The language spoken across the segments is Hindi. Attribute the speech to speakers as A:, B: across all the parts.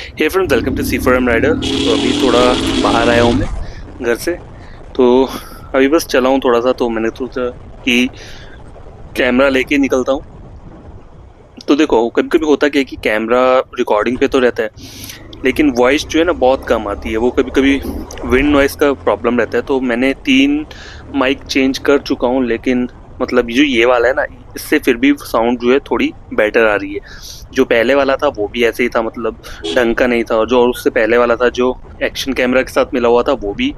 A: Hey friends, welcome to C4M rider. तो अभी थोड़ा बाहर आया हूँ मैं घर से, तो अभी बस चला हूँ थोड़ा सा, तो मैंने सोचा कि कैमरा लेके निकलता हूँ। तो देखो, कभी कभी होता क्या है कि कैमरा रिकॉर्डिंग पे तो रहता है, लेकिन वॉइस जो है ना बहुत कम आती है। वो कभी कभी विंड नॉइस का प्रॉब्लम रहता है। तो मैंने 3 माइक चेंज कर चुका हूँ, लेकिन मतलब जो ये वाला है ना, इससे फिर भी साउंड जो है थोड़ी बेटर आ रही है। जो पहले वाला था वो भी ऐसे ही था, मतलब ढंग का नहीं था, और जो उससे पहले वाला था जो एक्शन कैमरा के साथ मिला हुआ था वो भी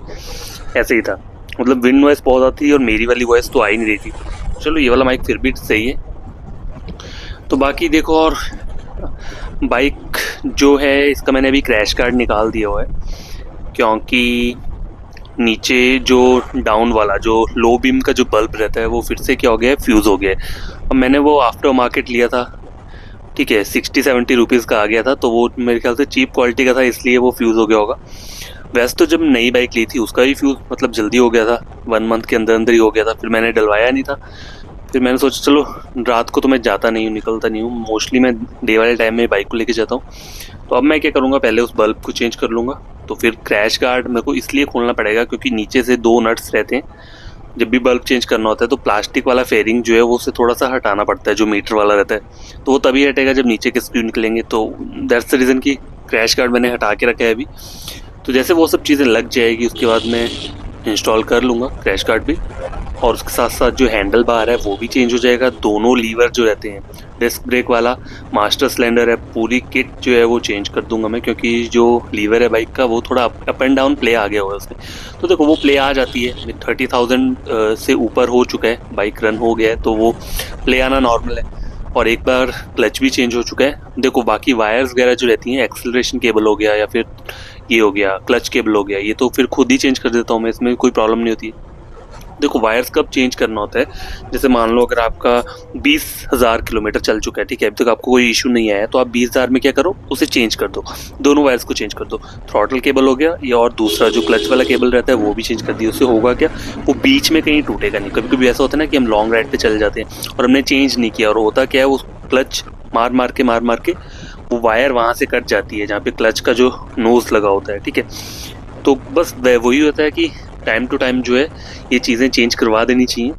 A: ऐसे ही था। मतलब विंड नॉइस बहुत आती है और मेरी वाली वॉइस तो आ ही नहीं रही थी। चलो, ये वाला माइक फिर भी सही है। तो बाकी देखो, और बाइक जो है इसका मैंने अभी क्रैश गार्ड निकाल दिया हुआ है, क्योंकि नीचे जो डाउन वाला जो लो बीम का जो बल्ब रहता है वो फिर से क्या हो गया है, फ्यूज़ हो गया है। अब मैंने वो आफ्टर मार्केट लिया था, ठीक है, 60-70 रुपीज़ का आ गया था, तो वो मेरे ख्याल से चीप क्वालिटी का था, इसलिए वो फ्यूज़ हो गया होगा। वैसे तो जब नई बाइक ली थी उसका भी फ्यूज़ मतलब जल्दी हो गया था, 1 मंथ के अंदर अंदर ही हो गया था। फिर मैंने डलवाया नहीं था। फिर मैंने सोचा चलो, रात को तो मैं जाता नहीं हूँ, निकलता नहीं हूँ, मोस्टली मैं डे वाले टाइम में बाइक को लेके जाता हूँ। तो अब मैं क्या करूँगा, पहले उस बल्ब को चेंज कर लूँगा। तो फिर क्रैश गार्ड मेरे को इसलिए खोलना पड़ेगा क्योंकि नीचे से 2 नट्स रहते हैं। जब भी बल्ब चेंज करना होता है तो प्लास्टिक वाला फेयरिंग जो है वो उसे थोड़ा सा हटाना पड़ता है, जो मीटर वाला रहता है। तो वो तभी हटेगा जब नीचे के स्क्रू निकलेंगे। तो दैट्स द रीज़न कि क्रैश गार्ड मैंने हटा के रखा है अभी। तो जैसे वो सब चीज़ें लग जाएगी उसके बाद मैं इंस्टॉल कर लूँगा क्रैश गार्ड भी। और उसके साथ साथ जो हैंडल बार है वो भी चेंज हो जाएगा। दोनों लीवर जो रहते हैं, डिस्क ब्रेक वाला, मास्टर सिलेंडर है, पूरी किट जो है वो चेंज कर दूंगा मैं, क्योंकि जो लीवर है बाइक का वो थोड़ा अप एंड डाउन प्ले आ गया हुआ है उसमें। तो देखो, वो प्ले आ जाती है, 30,000 से ऊपर हो चुका है, बाइक रन हो गया है, तो वो प्ले आना नॉर्मल है। और एक बार क्लच भी चेंज हो चुका है। देखो, बाकी वायर्स वगैरह जो रहती हैं, एक्सेलरेशन केबल हो गया या फिर ये हो गया क्लच केबल हो गया, ये तो फिर खुद ही चेंज कर देता हूँ मैं, इसमें कोई प्रॉब्लम नहीं होती है। देखो, वायर्स कब चेंज करना होता है, जैसे मान लो अगर आपका 20,000 किलोमीटर चल चुका है, ठीक है, अभी तक आपको कोई इशू नहीं आया है, तो आप 20,000 में क्या करो, उसे चेंज कर दो। दोनों वायर्स को चेंज कर दो। थ्रॉटल केबल हो गया, या और दूसरा जो क्लच वाला केबल रहता है वो भी चेंज कर दिया। उससे होगा क्या, वो बीच में कहीं टूटेगा नहीं। कभी कभी ऐसा होता है ना कि हम लॉन्ग राइड पे चल जाते हैं और हमने चेंज नहीं किया, और होता क्या है, वो क्लच मार मार के वो वायर वहाँ से कट जाती है जहाँ पे क्लच का जो नोज लगा होता है, ठीक है। तो बस वही होता है कि टाइम टू टाइम जो है ये चीज़ें चेंज करवा देनी चाहिए।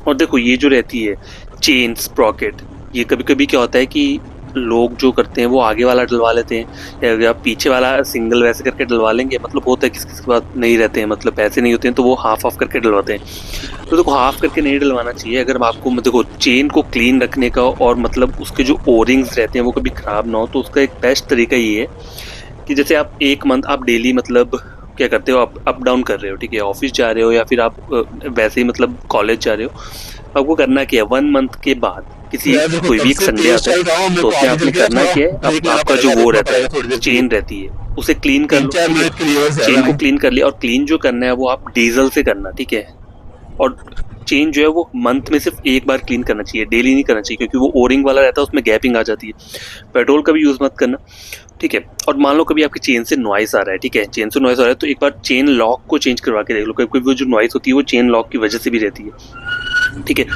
A: और देखो, ये जो रहती है चेन स्प्रॉकेट, ये कभी कभी क्या होता है कि लोग जो करते हैं वो आगे वाला डलवा लेते हैं, या पीछे वाला सिंगल वैसे करके डलवा लेंगे। मतलब होता है किस किस के पास नहीं रहते हैं, मतलब पैसे नहीं होते हैं, तो वो हाफ ऑफ करके डलवाते हैं। तो देखो, हाफ करके नहीं डलवाना चाहिए। अगर आपको देखो चेन को क्लीन रखने का, और मतलब उसके जो ओरिंग्स रहते हैं वो कभी ख़राब ना हो, तो उसका एक बेस्ट तरीका ये है कि जैसे आप 1 मंथ आप डेली मतलब क्या करते हो, आप अप डाउन कर रहे हो, ठीक है, ऑफिस जा रहे हो या फिर आप वैसे ही मतलब कॉलेज जा रहे हो। आपको करना क्या है, 1 मंथ के बाद किसी कोई भी एक संडे आता है, तो उसमें आपने करना क्या है, आपका जो वो रहता है, चेन रहती है, उसे क्लीन कर लो। चेन को क्लीन कर लिया, और क्लीन जो करना है वो आप डीजल से करना, ठीक है। और चेन जो है वो मंथ में सिर्फ एक बार क्लीन करना चाहिए, डेली नहीं करना चाहिए, क्योंकि वो ओरिंग वाला रहता है, उसमें गैपिंग आ जाती है। पेट्रोल का भी यूज़ मत करना, ठीक है। और मान लो कभी आपकी चेन से नॉइस आ रहा है, ठीक है, चेन से नॉइस आ रहा है, तो एक बार चेन लॉक को चेंज करवा के देख लो। कभी वो जो नॉइस होती है वो चेन लॉक की वजह से भी रहती है, ठीक है।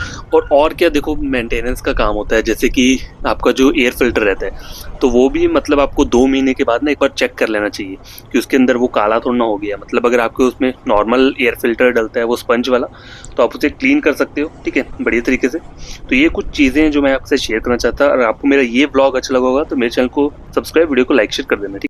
A: और क्या, देखो, मेंटेनेंस का काम होता है, जैसे कि आपका जो एयर फिल्टर रहता है, तो वो भी मतलब आपको 2 महीने के बाद ना एक बार चेक कर लेना चाहिए कि उसके अंदर वो काला थोड़ा ना हो गया। मतलब अगर आपके उसमें नॉर्मल एयर फिल्टर डलता है वो स्पंज वाला, तो आप उसे क्लीन कर सकते हो, ठीक है, बढ़िया तरीके से। तो ये कुछ चीज़ें हैं जो मैं आपसे शेयर करना चाहता। और आपको मेरा ये व्लॉग अच्छा लगा होगा तो मेरे चैनल को सब्सक्राइब, वीडियो को लाइक शेयर कर देना, ठीक है।